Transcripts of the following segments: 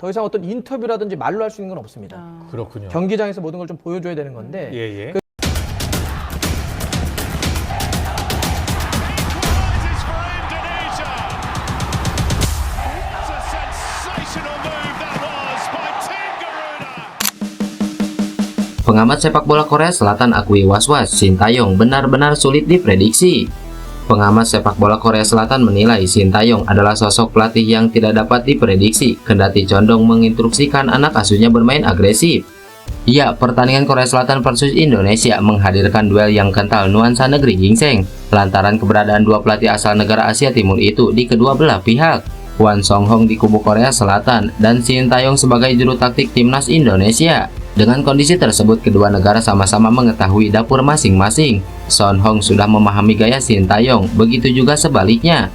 더 이상 어떤 인터뷰라든지 말로 할 수 있는 건 없습니다. 그렇군요. 경기장에서 모든 걸 좀 보여줘야 되는 건데 예. Rises for Indonesia. That's a sensational move that was by Team Garuda. Pengamat sepak bola Korea Selatan akui was-was Sintayong benar-benar sulit diprediksi. Pengamat sepak bola Korea Selatan menilai Sintayong adalah sosok pelatih yang tidak dapat diprediksi, kendati condong menginstruksikan anak asuhnya bermain agresif. Ya, pertandingan Korea Selatan versus Indonesia menghadirkan duel yang kental nuansa negeri gingseng, lantaran keberadaan dua pelatih asal negara Asia Timur itu di kedua belah pihak. Hwang Sung-hong di kubu Korea Selatan dan Sintayong sebagai juru taktik timnas Indonesia. Dengan kondisi tersebut, kedua negara sama-sama mengetahui dapur masing-masing. Sung-hong sudah memahami gaya Sintayong, begitu juga sebaliknya.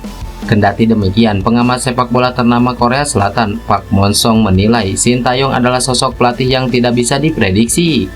Kendati demikian, pengamat sepak bola ternama Korea Selatan, Park Mon-song menilai Sintayong adalah sosok pelatih yang tidak bisa diprediksi.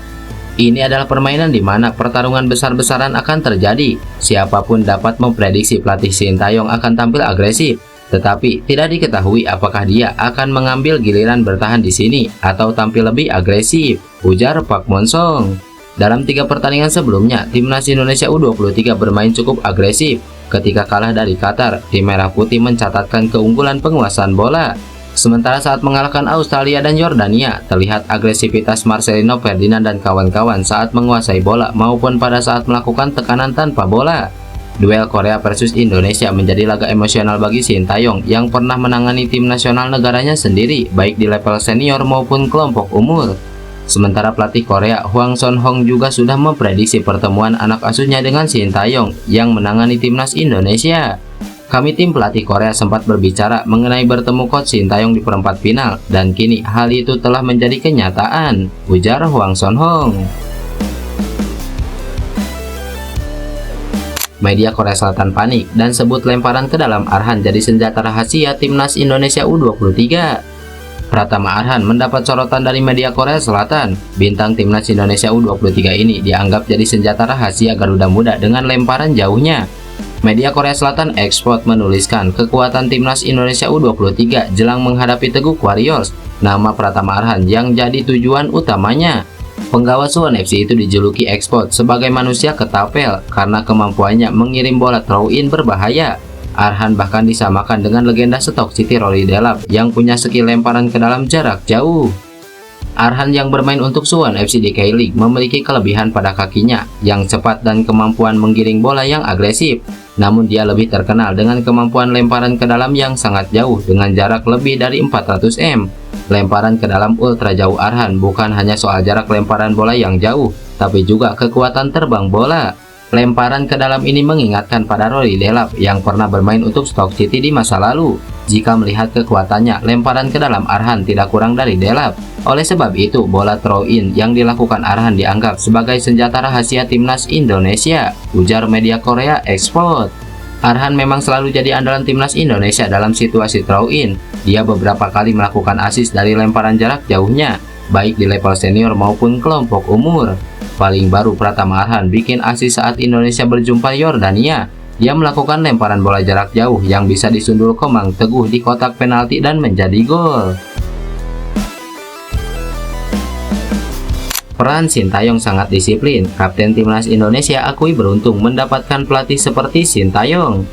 Ini adalah permainan di mana pertarungan besar-besaran akan terjadi. Siapapun dapat memprediksi pelatih Sintayong akan tampil agresif. Tetapi tidak diketahui apakah dia akan mengambil giliran bertahan di sini atau tampil lebih agresif, ujar Park Mon-song. Dalam 3 pertandingan sebelumnya, timnas Indonesia U23 bermain cukup agresif. Ketika kalah dari Qatar, tim Merah Putih mencatatkan keunggulan penguasaan bola. Sementara saat mengalahkan Australia dan Yordania, terlihat agresivitas Marcelino Ferdinand dan kawan-kawan saat menguasai bola maupun pada saat melakukan tekanan tanpa bola. Duel Korea versus Indonesia menjadi laga emosional bagi Sintayong yang pernah menangani tim nasional negaranya sendiri, baik di level senior maupun kelompok umur. Sementara pelatih Korea, Hwang Sung-hong juga sudah memprediksi pertemuan anak asuhnya dengan Sintayong yang menangani timnas Indonesia. Kami tim pelatih Korea sempat berbicara mengenai bertemu coach Sintayong di perempat final, dan kini hal itu telah menjadi kenyataan, ujar Hwang Sung-hong. Media Korea Selatan panik dan sebut lemparan ke dalam Arhan jadi senjata rahasia timnas Indonesia U23. Pratama Arhan mendapat sorotan dari media Korea Selatan. Bintang timnas Indonesia U23 ini dianggap jadi senjata rahasia Garuda Muda dengan lemparan jauhnya. Media Korea Selatan Export menuliskan kekuatan timnas Indonesia U23 jelang menghadapi Teguk Warriors. Nama Pratama Arhan yang jadi tujuan utamanya. Penggawa Suwon FC itu dijuluki Export sebagai manusia ketapel karena kemampuannya mengirim bola throw-in berbahaya. Arhan bahkan disamakan dengan legenda Stoke City Rory Delap yang punya skill lemparan ke dalam jarak jauh. Arhan yang bermain untuk Suwon FC di K-League memiliki kelebihan pada kakinya yang cepat dan kemampuan menggiring bola yang agresif. Namun dia lebih terkenal dengan kemampuan lemparan ke dalam yang sangat jauh dengan jarak lebih dari 400 m. Lemparan ke dalam ultra jauh Arhan bukan hanya soal jarak lemparan bola yang jauh, tapi juga kekuatan terbang bola. Lemparan ke dalam ini mengingatkan pada Rory Delap yang pernah bermain untuk Stoke City di masa lalu. Jika melihat kekuatannya, lemparan ke dalam Arhan tidak kurang dari Delap. Oleh sebab itu, bola throw-in yang dilakukan Arhan dianggap sebagai senjata rahasia timnas Indonesia, ujar media Korea Export. Arhan memang selalu jadi andalan timnas Indonesia dalam situasi throw-in. Dia beberapa kali melakukan assist dari lemparan jarak jauhnya, baik di level senior maupun kelompok umur. Paling baru Pratama Arhan bikin assist saat Indonesia berjumpa Yordania. Dia melakukan lemparan bola jarak jauh yang bisa disundul Komang Teguh di kotak penalti dan menjadi gol. Peran Sintayong sangat disiplin. Kapten timnas Indonesia akui beruntung mendapatkan pelatih seperti Sintayong.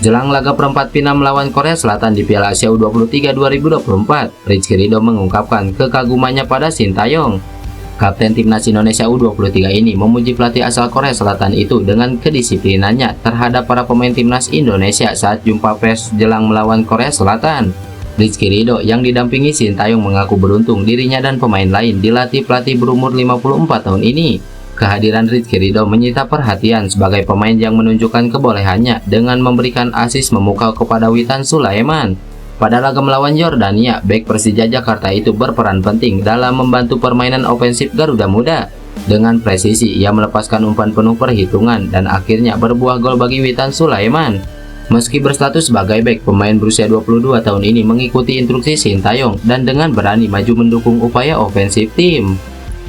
Jelang laga perempat final melawan Korea Selatan di Piala Asia U23 2024, Rizky Ridho mengungkapkan kekagumannya pada Sintayong. Kapten timnas Indonesia U23 ini memuji pelatih asal Korea Selatan itu dengan kedisiplinannya terhadap para pemain timnas Indonesia saat jumpa pers jelang melawan Korea Selatan. Rizky Ridho yang didampingi Sintayong mengaku beruntung dirinya dan pemain lain dilatih pelatih berumur 54 tahun ini. Kehadiran Rizky Ridho menyita perhatian sebagai pemain yang menunjukkan kebolehannya dengan memberikan assist memukau kepada Witan Sulaiman. Pada laga melawan Yordania, bek Persija Jakarta itu berperan penting dalam membantu permainan ofensif Garuda Muda. Dengan presisi, ia melepaskan umpan penuh perhitungan dan akhirnya berbuah gol bagi Witan Sulaiman. Meski berstatus sebagai bek, pemain berusia 22 tahun ini mengikuti instruksi Sintayong dan dengan berani maju mendukung upaya ofensif tim.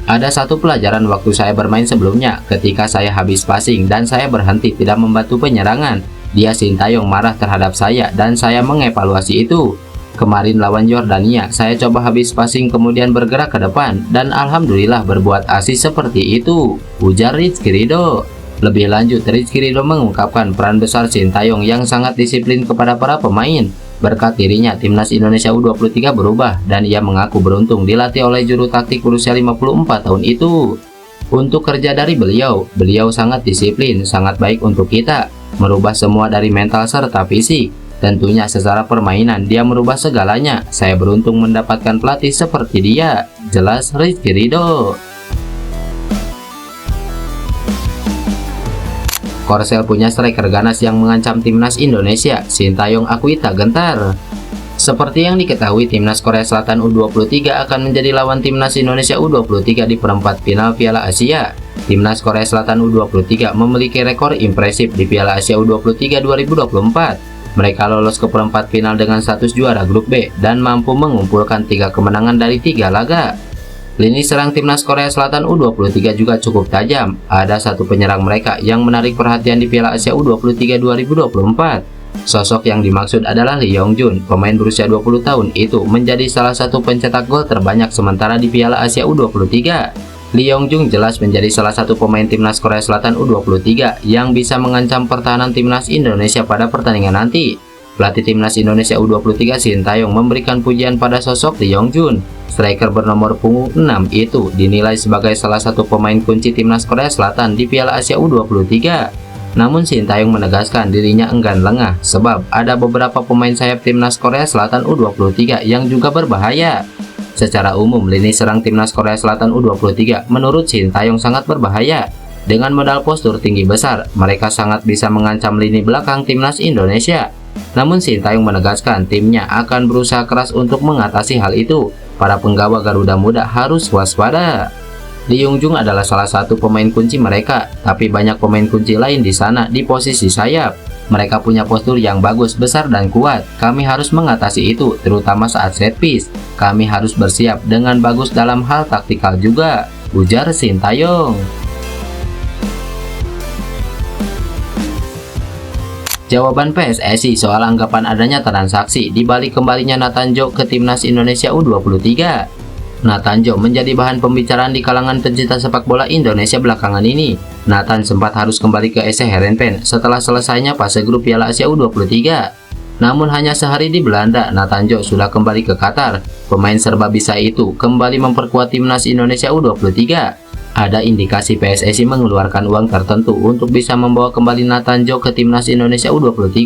Ada satu pelajaran waktu saya bermain sebelumnya, ketika saya habis passing dan saya berhenti tidak membantu penyerangan. Dia Sintayong marah terhadap saya dan saya mengevaluasi itu. Kemarin lawan Yordania, saya coba habis passing kemudian bergerak ke depan, dan alhamdulillah berbuat asis seperti itu, ujar Rizky Ridho. Lebih lanjut, Rizky Ridho mengungkapkan peran besar Sintayong yang sangat disiplin kepada para pemain. Berkat dirinya, timnas Indonesia U23 berubah, dan ia mengaku beruntung dilatih oleh juru taktik berusia 54 tahun itu. Untuk kerja dari beliau sangat disiplin, sangat baik untuk kita, merubah semua dari mental serta fisik. Tentunya secara permainan dia merubah segalanya. Saya beruntung mendapatkan pelatih seperti dia, jelas Rizky Ridho. Korsel punya striker ganas yang mengancam timnas Indonesia, Sintayong akui tak gentar. Seperti yang diketahui, timnas Korea Selatan U23 akan menjadi lawan timnas Indonesia U23 di perempat final Piala Asia. Timnas Korea Selatan U23 memiliki rekor impresif di Piala Asia U23 2024. Mereka lolos ke perempat final dengan status juara grup B dan mampu mengumpulkan 3 kemenangan dari 3 laga. Lini serang timnas Korea Selatan U23 juga cukup tajam. Ada satu penyerang mereka yang menarik perhatian di Piala Asia U23 2024. Sosok yang dimaksud adalah Lee Yong-jun, pemain berusia 20 tahun itu menjadi salah satu pencetak gol terbanyak sementara di Piala Asia U23. Lee Yong-jun jelas menjadi salah satu pemain timnas Korea Selatan U23 yang bisa mengancam pertahanan timnas Indonesia pada pertandingan nanti. Pelatih timnas Indonesia U23 Sintayong memberikan pujian pada sosok Lee Yong-jun. Striker bernomor punggung 6 itu dinilai sebagai salah satu pemain kunci timnas Korea Selatan di Piala Asia U23. Namun Sintayong menegaskan dirinya enggan lengah sebab ada beberapa pemain sayap timnas Korea Selatan U23 yang juga berbahaya. Secara umum, lini serang timnas Korea Selatan U23 menurut Sintayong sangat berbahaya. Dengan modal postur tinggi besar, mereka sangat bisa mengancam lini belakang timnas Indonesia. Namun Sintayong menegaskan timnya akan berusaha keras untuk mengatasi hal itu. Para penggawa Garuda Muda harus waspada. Lee Yong-jun adalah salah satu pemain kunci mereka, tapi banyak pemain kunci lain di sana di posisi sayap. Mereka punya postur yang bagus, besar dan kuat. Kami harus mengatasi itu, terutama saat set piece. Kami harus bersiap dengan bagus dalam hal taktikal juga, ujar Sintayong. Jawaban PSSI soal anggapan adanya transaksi di balik kembalinya Nathan Joe ke timnas Indonesia U23. Nathan Joe menjadi bahan pembicaraan di kalangan pencinta sepak bola Indonesia belakangan ini. Nathan sempat harus kembali ke SC Heerenveen setelah selesainya fase grup Piala Asia U23. Namun hanya sehari di Belanda, Nathan Joe sudah kembali ke Qatar. Pemain serba bisa itu kembali memperkuat timnas Indonesia U23. Ada indikasi PSSI mengeluarkan uang tertentu untuk bisa membawa kembali Nathan Joe ke timnas Indonesia U23.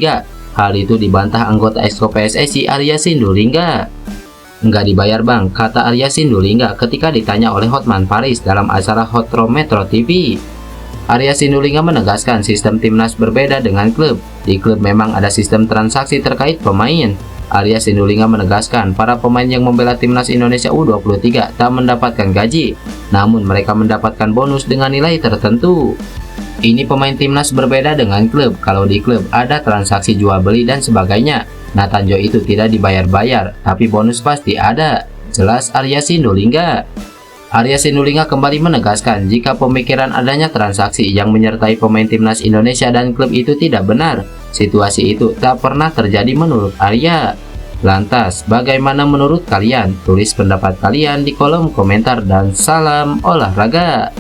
Hal itu dibantah anggota Exco PSSI Arya Sindulingga. Nggak dibayar bang, kata Arya Sindulingga ketika ditanya oleh Hotman Paris dalam acara Hotro Metro TV. Arya Sindulingga menegaskan sistem timnas berbeda dengan klub. Di klub memang ada sistem transaksi terkait pemain. Arya Sindulingga menegaskan para pemain yang membela timnas Indonesia U23 tak mendapatkan gaji, namun mereka mendapatkan bonus dengan nilai tertentu. Ini pemain timnas berbeda dengan klub. Kalau di klub ada transaksi jual beli dan sebagainya. Nathan Joe itu tidak dibayar-bayar, tapi bonus pasti ada, jelas Arya Sindulingga. Arya Sindulingga kembali menegaskan jika pemikiran adanya transaksi yang menyertai pemain timnas Indonesia dan klub itu tidak benar. Situasi itu tak pernah terjadi menurut Arya. Lantas, bagaimana menurut kalian? Tulis pendapat kalian di kolom komentar dan salam olahraga.